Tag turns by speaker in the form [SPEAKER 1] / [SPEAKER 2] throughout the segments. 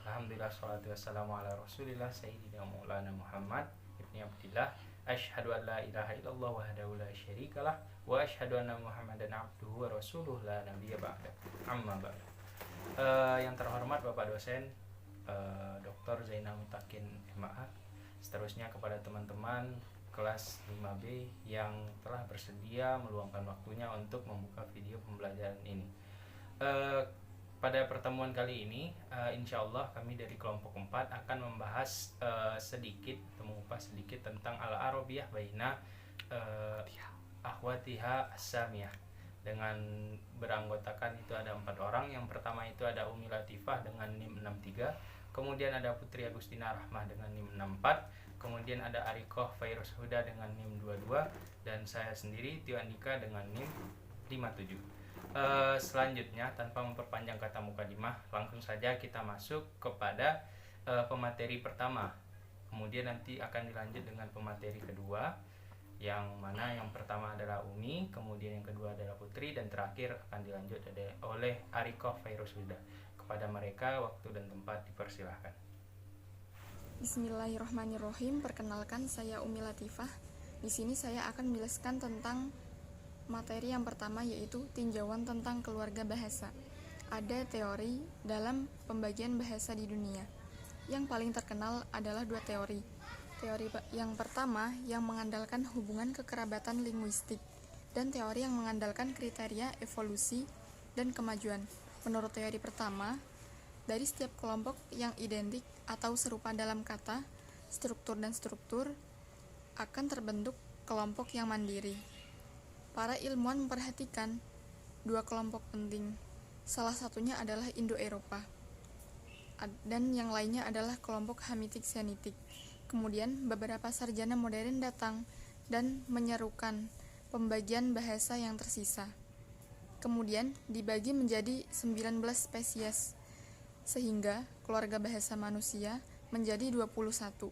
[SPEAKER 1] Alhamdulillah, salatu wassalamu ala rasulillah Sayyidina Maulana Muhammad ibni Abdillah. Asyhadu an la ilaha illallah wahdahu la syarikalah wa asyhadu anna Muhammadan abduhu wa rasuluh la nabiyya ba'da. Amma ba'd. Yang terhormat Bapak dosen Dr. Zainal Mutakin MA, seterusnya kepada teman-teman kelas 5B yang telah bersedia meluangkan waktunya untuk membuka video pembelajaran ini. Pada pertemuan kali ini, insya Allah kami dari kelompok 4 akan membahas sedikit atau mengupas sedikit tentang al-arabiyah baina akhwatiha as-samiyah. Dengan beranggotakan itu ada 4 orang. Yang pertama itu ada Umi Latifah dengan NIM 63, kemudian ada Putri Agustina Rahmah dengan NIM 64, kemudian ada Arikoh Fairuz Huda dengan NIM 22, dan saya sendiri Tio Andika dengan NIM 57. Selanjutnya, tanpa memperpanjang kata mukadimah, langsung saja kita masuk kepada pemateri pertama. Kemudian nanti akan dilanjut dengan pemateri kedua, yang mana yang pertama adalah Umi, kemudian yang kedua adalah Putri, dan terakhir akan dilanjut oleh Arikoh Fairuz Huda. Kepada mereka waktu dan tempat dipersilahkan.
[SPEAKER 2] Bismillahirrahmanirrahim. Perkenalkan, saya Umi Latifah. Di sini saya akan menjelaskan tentang materi yang pertama, yaitu tinjauan tentang keluarga bahasa. Ada teori dalam pembagian bahasa di dunia. Yang paling terkenal adalah 2 teori. Teori yang pertama yang mengandalkan hubungan kekerabatan linguistik, dan teori yang mengandalkan kriteria evolusi dan kemajuan. Menurut teori pertama, dari setiap kelompok yang identik atau serupa dalam kata, struktur dan struktur, akan terbentuk kelompok yang mandiri. Para ilmuwan memperhatikan 2 kelompok penting. Salah satunya adalah Indo-Eropa, dan yang lainnya adalah kelompok Hamitik-Semitik. Kemudian beberapa sarjana modern datang dan menyerukan pembagian bahasa yang tersisa. Kemudian dibagi menjadi 19 spesies, sehingga keluarga bahasa manusia menjadi 21.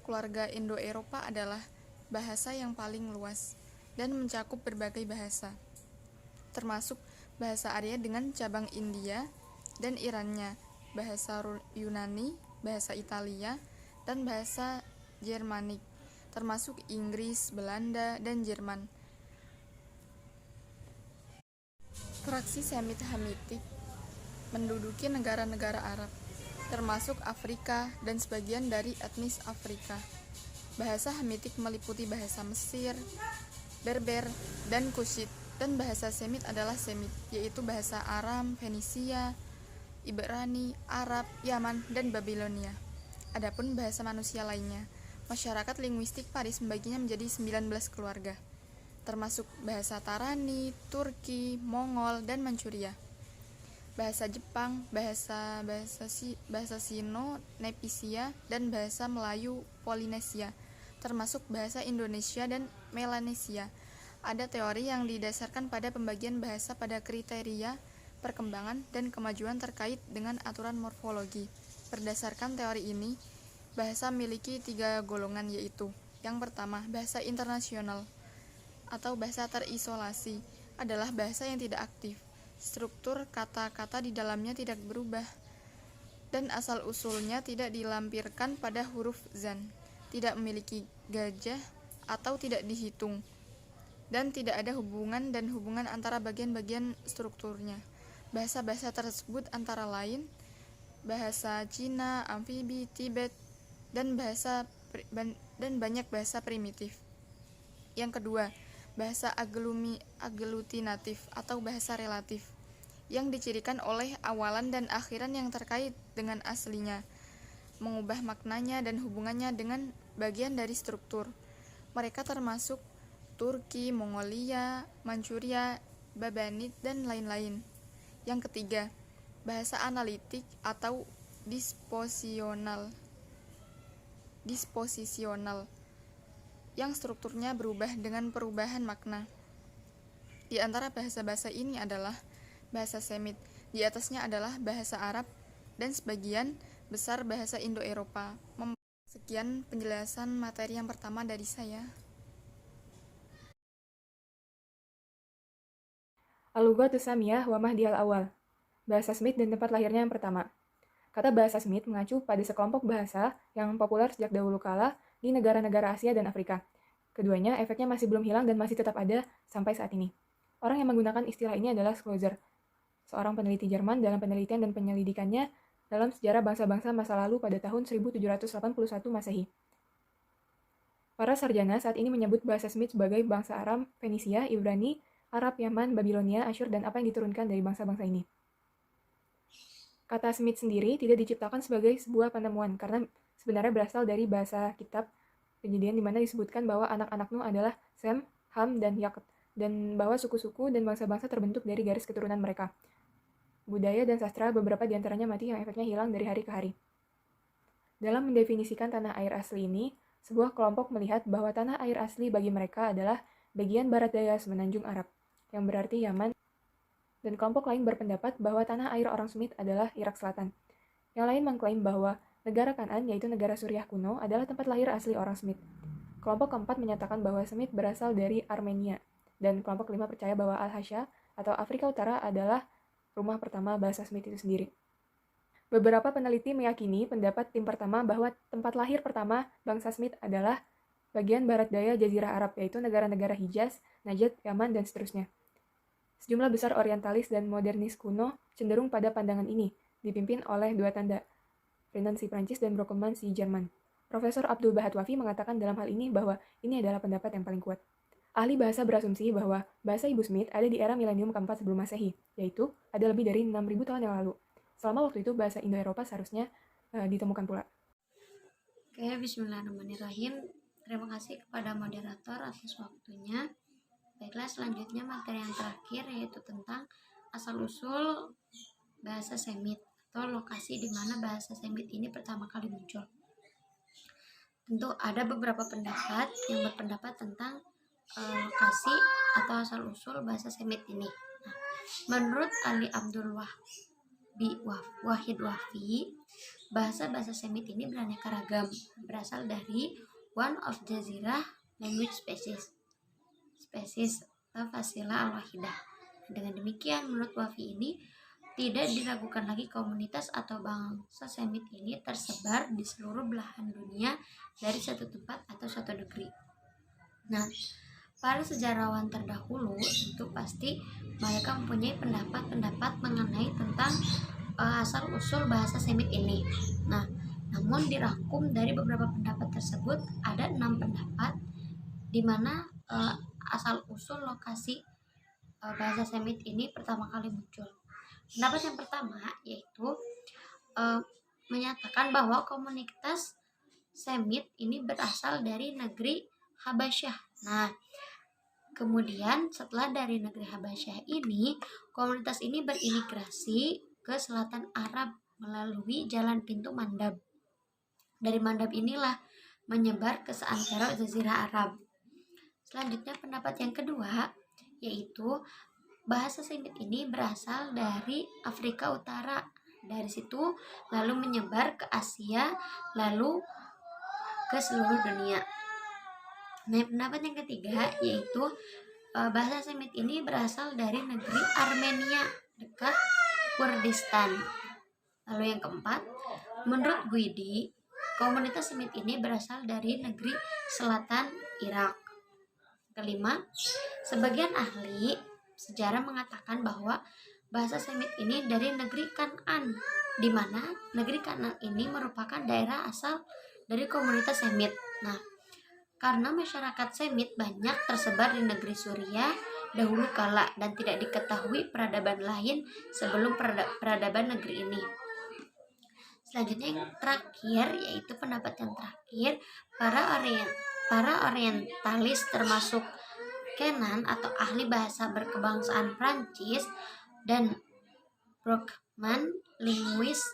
[SPEAKER 2] Keluarga Indo-Eropa adalah bahasa yang paling luas dan mencakup berbagai bahasa, termasuk bahasa Arya dengan cabang India dan Irannya, bahasa Yunani, bahasa Italia, dan bahasa Jermanik, termasuk Inggris, Belanda, dan Jerman. Fraksi Semit-Hamitik menduduki negara-negara Arab, termasuk Afrika dan sebagian dari etnis Afrika. Bahasa Hamitik meliputi bahasa Mesir, Berber, dan Kushit, dan bahasa Semit adalah Semit, yaitu bahasa Aram, Fenisia, Ibrani, Arab, Yaman, dan Babilonia. Adapun bahasa manusia lainnya, masyarakat linguistik Paris membaginya menjadi 19 keluarga, termasuk bahasa Tarani, Turki, Mongol, dan Manchuria. Bahasa Jepang, bahasa Sino, Nepisia, dan bahasa Melayu Polinesia, termasuk bahasa Indonesia dan Melanesia. Ada teori yang didasarkan pada pembagian bahasa pada kriteria perkembangan dan kemajuan terkait dengan aturan morfologi. Berdasarkan teori ini, bahasa memiliki 3 golongan, yaitu: yang pertama, bahasa internasional atau bahasa terisolasi adalah bahasa yang tidak aktif. Struktur kata-kata di dalamnya tidak berubah, dan asal-usulnya tidak dilampirkan pada huruf zan, tidak memiliki gajah atau tidak dihitung, dan tidak ada hubungan antara bagian-bagian strukturnya. Bahasa-bahasa tersebut antara lain bahasa Cina, amfibi, Tibet, dan banyak bahasa primitif. Yang kedua, bahasa aglutinatif atau bahasa relatif, yang dicirikan oleh awalan dan akhiran yang terkait dengan aslinya, mengubah maknanya dan hubungannya dengan bagian dari struktur. Mereka termasuk Turki, Mongolia, Manchuria, Babanit, dan lain-lain. Yang ketiga, bahasa analitik atau disposisional, yang strukturnya berubah dengan perubahan makna. Di antara bahasa-bahasa ini adalah bahasa Semit, di atasnya adalah bahasa Arab, dan sebagian besar bahasa Indo-Eropa. Sekian penjelasan materi yang pertama dari saya.
[SPEAKER 3] Al-Lughatus Samiyah wa Mahdi al-Awal. Bahasa Semit dan tempat lahirnya yang pertama. Kata bahasa Smith mengacu pada sekelompok bahasa yang populer sejak dahulu kala di negara-negara Asia dan Afrika. Keduanya efeknya masih belum hilang dan masih tetap ada sampai saat ini. Orang yang menggunakan istilah ini adalah Schlosser, seorang peneliti Jerman dalam penelitian dan penyelidikannya dalam sejarah bangsa-bangsa masa lalu pada tahun 1781 Masehi. Para sarjana saat ini menyebut bahasa Smith sebagai bangsa Aram, Fenisia, Ibrani, Arab, Yaman, Babilonia, Asyur, dan apa yang diturunkan dari bangsa-bangsa ini. Kata Smith sendiri tidak diciptakan sebagai sebuah penemuan karena sebenarnya berasal dari bahasa kitab Kejadian di mana disebutkan bahwa anak-anak Nuh adalah Sem, Ham, dan Yaqut, dan bahwa suku-suku dan bangsa-bangsa terbentuk dari garis keturunan mereka. Budaya dan sastra beberapa diantaranya mati yang efeknya hilang dari hari ke hari. Dalam mendefinisikan tanah air asli ini, sebuah kelompok melihat bahwa tanah air asli bagi mereka adalah bagian barat daya semenanjung Arab, yang berarti Yaman, dan kelompok lain berpendapat bahwa tanah air orang Smith adalah Irak Selatan. Yang lain mengklaim bahwa negara Kanaan, yaitu negara Suriah kuno, adalah tempat lahir asli orang Smith. Kelompok keempat menyatakan bahwa Smith berasal dari Armenia, dan kelompok kelima percaya bahwa Al-Hasya atau Afrika Utara adalah rumah pertama bahasa Smith itu sendiri. Beberapa peneliti meyakini pendapat tim pertama bahwa tempat lahir pertama bangsa Smith adalah bagian barat daya Jazirah Arab, yaitu negara-negara Hijaz, Najd, Yaman, dan seterusnya. Sejumlah besar orientalis dan modernis kuno cenderung pada pandangan ini, dipimpin oleh dua tanda, Renan si Prancis dan Brockman si Jerman. Profesor Abdul Bahad Wafi mengatakan dalam hal ini bahwa ini adalah pendapat yang paling kuat. Ahli bahasa berasumsi bahwa bahasa Ibu Smith ada di era milenium keempat sebelum Masehi, yaitu ada lebih dari 6.000 tahun yang lalu. Selama waktu itu, bahasa Indo-Eropa seharusnya ditemukan pula.
[SPEAKER 4] Oke, bismillahirrahmanirrahim. Terima kasih kepada moderator atas waktunya. Baiklah, selanjutnya materi yang terakhir yaitu tentang asal-usul bahasa Semit atau lokasi di mana bahasa Semit ini pertama kali muncul. Tentu ada beberapa pendapat yang berpendapat tentang lokasi atau asal-usul bahasa Semit ini. Nah, menurut Ali Abdul Wahid Wafi, bahasa-bahasa Semit ini beraneka ragam, berasal dari one of Jazirah language species atau Fasila al-Wahidah. Dengan demikian, menurut Wafi ini tidak diragukan lagi komunitas atau bangsa Semit ini tersebar di seluruh belahan dunia dari satu tempat atau suatu negeri. Nah, para sejarawan terdahulu tentu pasti mereka mempunyai pendapat-pendapat mengenai tentang asal-usul bahasa Semit ini. Nah, namun dirangkum dari beberapa pendapat tersebut ada 6 pendapat di mana asal-usul lokasi bahasa Semit ini pertama kali muncul. Pendapat yang pertama yaitu menyatakan bahwa komunitas Semit ini berasal dari negeri Habasyah. Nah, kemudian setelah dari negeri Habasyah ini, komunitas ini berimigrasi ke selatan Arab melalui jalan pintu Mandab. Dari Mandab inilah menyebar ke seantero Jazirah Arab. Selanjutnya pendapat yang kedua yaitu bahasa Semit ini berasal dari Afrika Utara. Dari situ lalu menyebar ke Asia, lalu ke seluruh dunia. Nah, pendapat yang ketiga yaitu bahasa Semit ini berasal dari negeri Armenia dekat Kurdistan. Lalu yang keempat, menurut Guidi, komunitas Semit ini berasal dari negeri selatan Irak. Kelima, sebagian ahli sejarah mengatakan bahwa bahasa Semit ini dari negeri Kanaan, di mana negeri Kanaan ini merupakan daerah asal dari komunitas Semit. Nah, karena masyarakat Semit banyak tersebar di negeri Suriah dahulu kala dan tidak diketahui peradaban lain sebelum peradaban negeri ini. Selanjutnya yang terakhir yaitu pendapat yang terakhir, para orientalis termasuk Kenan atau ahli bahasa berkebangsaan Prancis dan Brockman linguis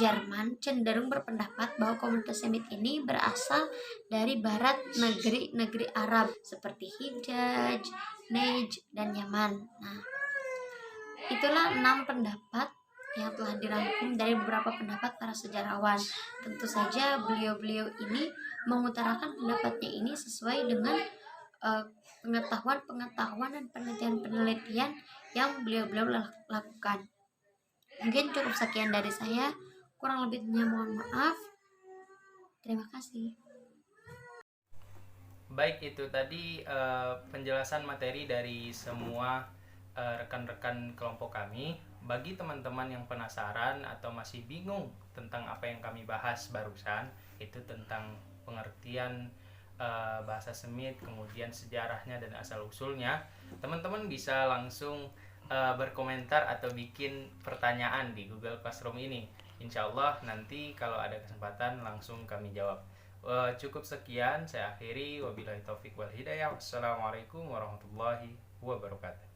[SPEAKER 4] Jerman cenderung berpendapat bahwa komunitas Semit ini berasal dari barat negeri-negeri Arab seperti Hijaz, Najd, dan Yaman. Nah, itulah 6 pendapat yang telah dirangkum dari beberapa pendapat para sejarawan. Tentu saja beliau-beliau ini mengutarakan pendapatnya ini sesuai dengan pengetahuan dan penelitian yang beliau-beliau lakukan. Mungkin cukup sekian dari saya. Kurang lebihnya mohon maaf. Terima kasih.
[SPEAKER 1] Baik, itu tadi penjelasan materi dari semua rekan-rekan kelompok kami. Bagi teman-teman yang penasaran atau masih bingung tentang apa yang kami bahas barusan, itu tentang pengertian bahasa Semit, kemudian sejarahnya dan asal-usulnya, teman-teman bisa langsung berkomentar atau bikin pertanyaan di Google Classroom ini. Insya Allah nanti kalau ada kesempatan langsung kami jawab. Cukup sekian, saya akhiri. Wabillahi taufik wal hidayah. Wassalamualaikum warahmatullahi wabarakatuh.